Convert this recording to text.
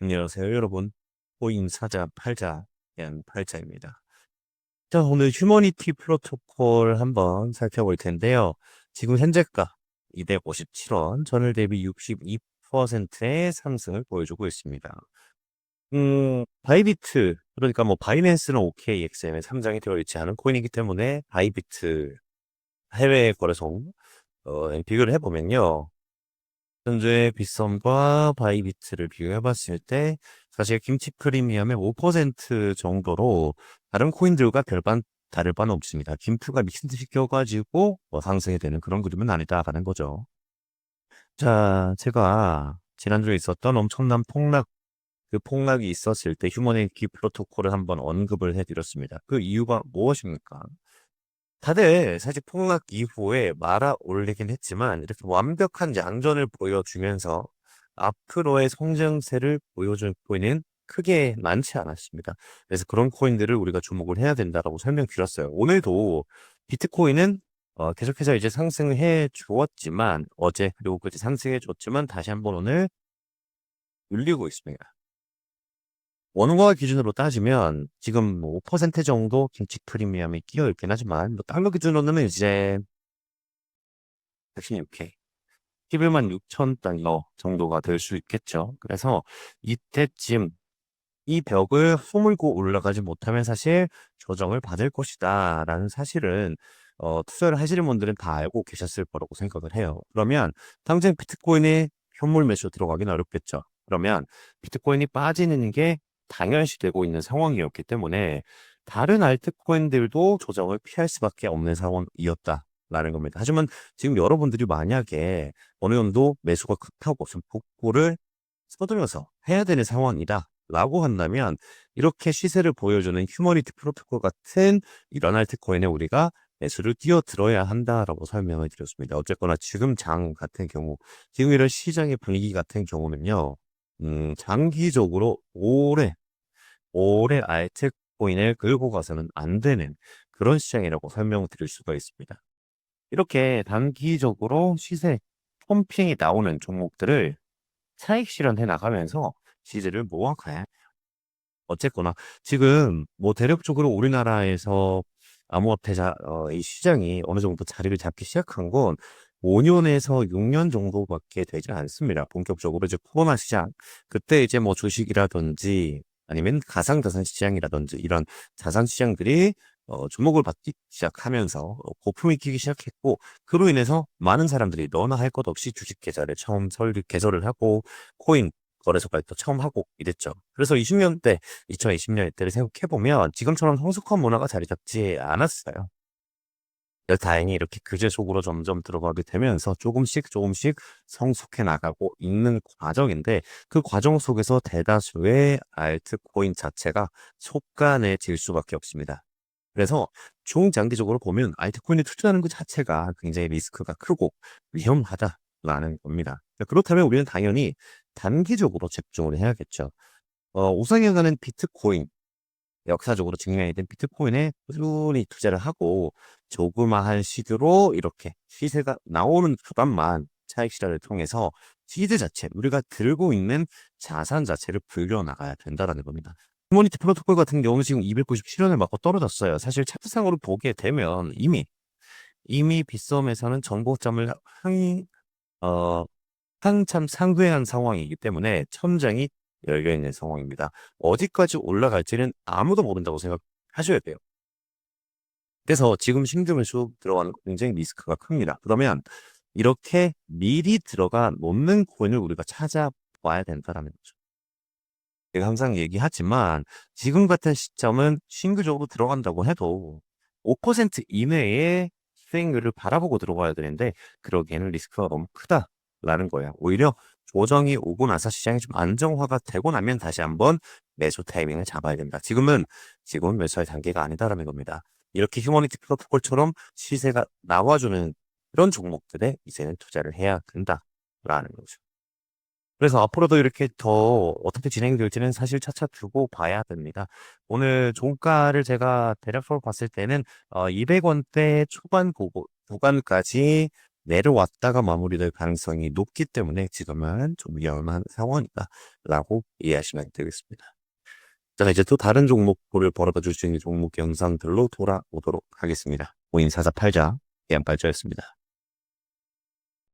안녕하세요, 여러분. 코인 사자 팔자 연 팔자입니다. 자, 오늘 휴머니티 프로토콜 한번 살펴볼 텐데요. 지금 현재가 257원, 전일 대비 62%의 상승을 보여주고 있습니다. 바이비트, 그러니까 뭐 바이낸스는 OKXM에 상장이 되어 있지 않은 코인이기 때문에 바이비트 해외 거래소 비교를 해보면요. 현재 빗썸과 바이비트를 비교해봤을 때 사실 김치 프리미엄의 5% 정도로 다른 코인들과 별반 다를 바는 없습니다. 김프가 믹스시켜가지고 상승이 되는 그런 그림은 아니다라는 거죠. 자, 제가 지난주에 있었던 엄청난 폭락, 그 폭락이 있었을 때 휴머니티 프로토콜을 한번 언급을 해드렸습니다. 그 이유가 무엇입니까? 다들 사실 폭락 이후에 말아 올리긴 했지만 이렇게 완벽한 양전을 보여주면서 앞으로의 성장세를 보여줄 코인은 크게 많지 않았습니다. 그래서 그런 코인들을 우리가 주목을 해야 된다라고 설명드렸어요. 오늘도 비트코인은 계속해서 이제 상승해 주었지만 어제 그리고 그제 상승해 줬지만 다시 한번 오늘 눌리고 있습니다. 원화 기준으로 따지면 지금 뭐 5% 정도 김치 프리미엄이 끼어 있긴 하지만 뭐 달러 기준으로는 이제 116K 11만 6천 달러 정도가 될 수 있겠죠. 그래서 이때쯤 이 벽을 허물고 올라가지 못하면 사실 조정을 받을 것이다 라는 사실은 투자를 하시는 분들은 다 알고 계셨을 거라고 생각을 해요. 그러면 당장 비트코인에 현물 매수 들어가긴 어렵겠죠. 그러면 비트코인이 빠지는 게 당연시되고 있는 상황이었기 때문에 다른 알트코인들도 조정을 피할 수밖에 없는 상황이었다라는 겁니다. 하지만 지금 여러분들이 만약에 어느 정도 매수가 급하고 좀 복구를 서둘러서 해야 되는 상황이다. 라고 한다면 이렇게 시세를 보여주는 휴머니티 프로토콜 같은 이런 알트코인에 우리가 매수를 뛰어들어야 한다라고 설명을 드렸습니다. 어쨌거나 지금 장 같은 경우, 지금 이런 시장의 분위기 같은 경우는요, 장기적으로 오래 알트코인을 끌고 가서는 안 되는 그런 시장이라고 설명을 드릴 수가 있습니다. 이렇게 단기적으로 시세 펌핑이 나오는 종목들을 차익 실현해 나가면서 시세를 모아가야 어쨌거나 지금 뭐 대략적으로 우리나라에서 암호화폐 이 시장이 어느 정도 자리를 잡기 시작한 건 5년에서 6년 정도밖에 되지 않습니다. 본격적으로 이제 코로나 시장 그때 이제 뭐 주식이라든지 아니면 가상자산 시장이라든지 이런 자산 시장들이 주목을 받기 시작하면서 거품이 끼기 시작했고 그로 인해서 많은 사람들이 너나 할 것 없이 주식 계좌를 처음 개설을 하고 코인 거래소까지 또 처음 하고 이랬죠. 그래서 20년대, 2020년대를 생각해보면 지금처럼 성숙한 문화가 자리 잡지 않았어요. 다행히 이렇게 규제 속으로 점점 들어가게 되면서 조금씩 성숙해 나가고 있는 과정인데 그 과정 속에서 대다수의 알트코인 자체가 속간해질 수밖에 없습니다. 그래서 중장기적으로 보면 알트코인에 투자하는 것 자체가 굉장히 리스크가 크고 위험하다라는 겁니다. 그렇다면 우리는 당연히 단기적으로 집중을 해야겠죠. 우상향하는 비트코인, 역사적으로 증명이 된 비트코인에 꾸준히 투자를 하고 조그마한 시드로 이렇게 시세가 나오는 구간만 차익 실현을 통해서 시드 자체, 우리가 들고 있는 자산 자체를 불려나가야 된다라는 겁니다. 커뮤니티 프로토콜 같은 경우는 지금 297원을 맞고 떨어졌어요. 사실 차트상으로 보게 되면 이미 빗썸에서는 정보점을 어, 한참 상회한 상황이기 때문에 천장이 열려 있는 상황입니다. 어디까지 올라갈지는 아무도 모른다고 생각하셔야 돼요. 그래서 지금 신금을 쭉 들어가는 거 굉장히 리스크가 큽니다. 그러면 이렇게 미리 들어가 놓는 코인을 우리가 찾아봐야 된다라는 거죠. 제가 항상 얘기하지만 지금 같은 시점은 신규적으로 들어간다고 해도 5% 이내의 수익률을 바라보고 들어가야 되는데 그러기에는 리스크가 너무 크다라는 거예요. 오히려 조정이 오고 나서 시장이 좀 안정화가 되고 나면 다시 한번 매수 타이밍을 잡아야 됩니다. 지금은 매수할 단계가 아니다라는 겁니다. 이렇게 휴머니티 프로토콜처럼 시세가 나와주는 그런 종목들에 이제는 투자를 해야 된다라는 거죠. 그래서 앞으로도 이렇게 더 어떻게 진행될지는 사실 차차 두고 봐야 됩니다. 오늘 종가를 제가 대략적으로 봤을 때는 200원대 초반 구간까지 내려왔다가 마무리될 가능성이 높기 때문에 지금은 좀 위험한 상황이다라고 이해하시면 되겠습니다. 자, 이제 또 다른 종목을 벌어다 줄 수 있는 종목 영상들로 돌아오도록 하겠습니다. 5인4사8자 대양발전였습니다.